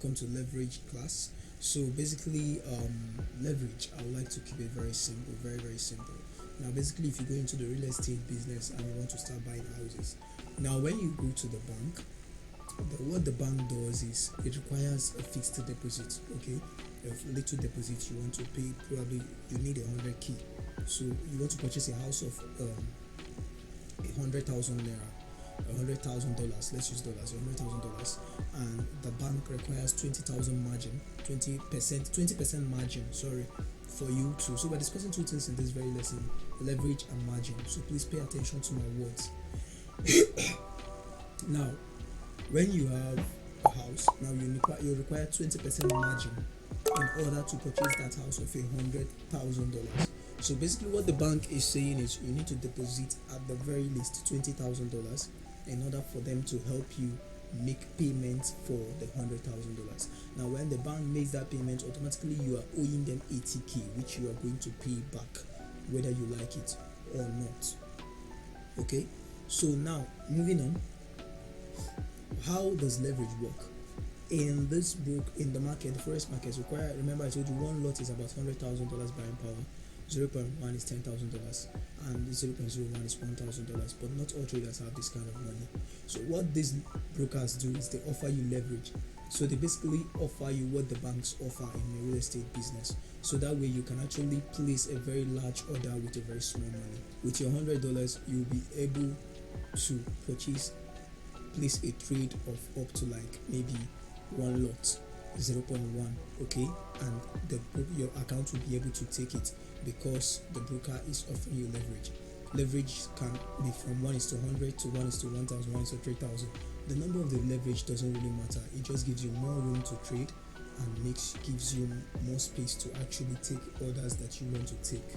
welcome to leverage class. So basically, leverage, I would like to keep it very simple, very very simple. Now basically, if you go into the real estate business and you want to start buying houses, now when you go to the bank, what the bank does is it requires a fixed deposit. Okay, a little deposit you want to pay, probably you need 100k. So you want to purchase a house of 100,000 naira, $100,000. Let's use dollars, $100,000, and the bank requires 20,000 margin, 20% margin. Sorry, for you to. So we're discussing two things in this very lesson: leverage and margin. So please pay attention to my words. Now, when you have a house, now you require 20% margin in order to purchase that house of $100,000. So basically, what the bank is saying is you need to deposit at the very least $20,000 in order for them to help you make payments for the $100,000. Now, when the bank makes that payment, automatically you are owing them 80k, which you are going to pay back, whether you like it or not. Okay. So now, moving on. How does leverage work? In this book, in the market, the forex markets require, remember I told you one lot is about $100,000 buying power, 0.1 is $10,000, and 0.01 is $1,000, but not all traders have this kind of money. So what these brokers do is they offer you leverage. So they basically offer you what the banks offer in the real estate business. So that way you can actually place a very large order with a very small money. With your $100, you'll be able to place a trade of up to like maybe one lot, 0.1, okay, and your account will be able to take it because the broker is offering you leverage. Leverage can be from 1:100 to 1:1000, 1:3000. The number of the leverage doesn't really matter. It just gives you more room to trade and gives you more space to actually take orders that you want to take.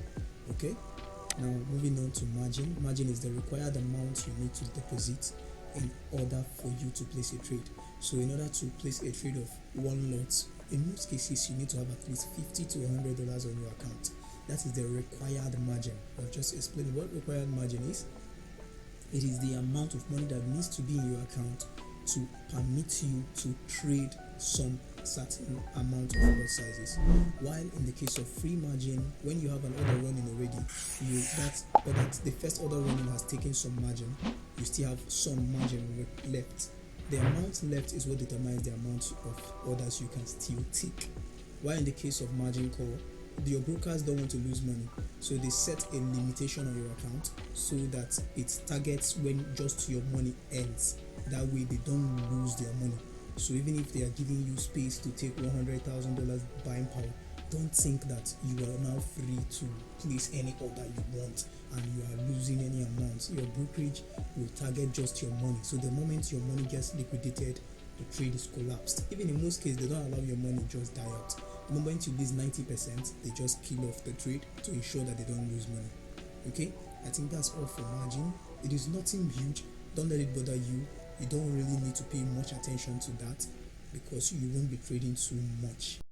Okay. Now moving on to margin. Margin is the required amount you need to deposit in order for you to place a trade. So in order to place a trade of one lot, in most cases you need to have at least $50 to $100 on your account. That is the required margin. I've just explained what required margin is. It is the amount of money that needs to be in your account to permit you to trade some certain amount of lot sizes. While in the case of free margin, when you have an order running already, that the first order running has taken some margin, you still have some margin left. The amount left is what determines the amount of orders you can still take. While in the case of margin call, your brokers don't want to lose money, so they set a limitation on your account so that it targets when just your money ends. That way they don't lose their money. So even if they are giving you space to take $100,000 buying power, don't think that you are now free to place any order you want and you are losing any amount. Your brokerage will target just your money. So the moment your money gets liquidated, the trade is collapsed. Even in most cases, they don't allow your money just die out. The moment you lose 90%, they just kill off the trade to ensure that they don't lose money. Okay, I think that's all for margin. It is nothing huge. Don't let it bother you. You don't really need to pay much attention to that because you won't be trading too much.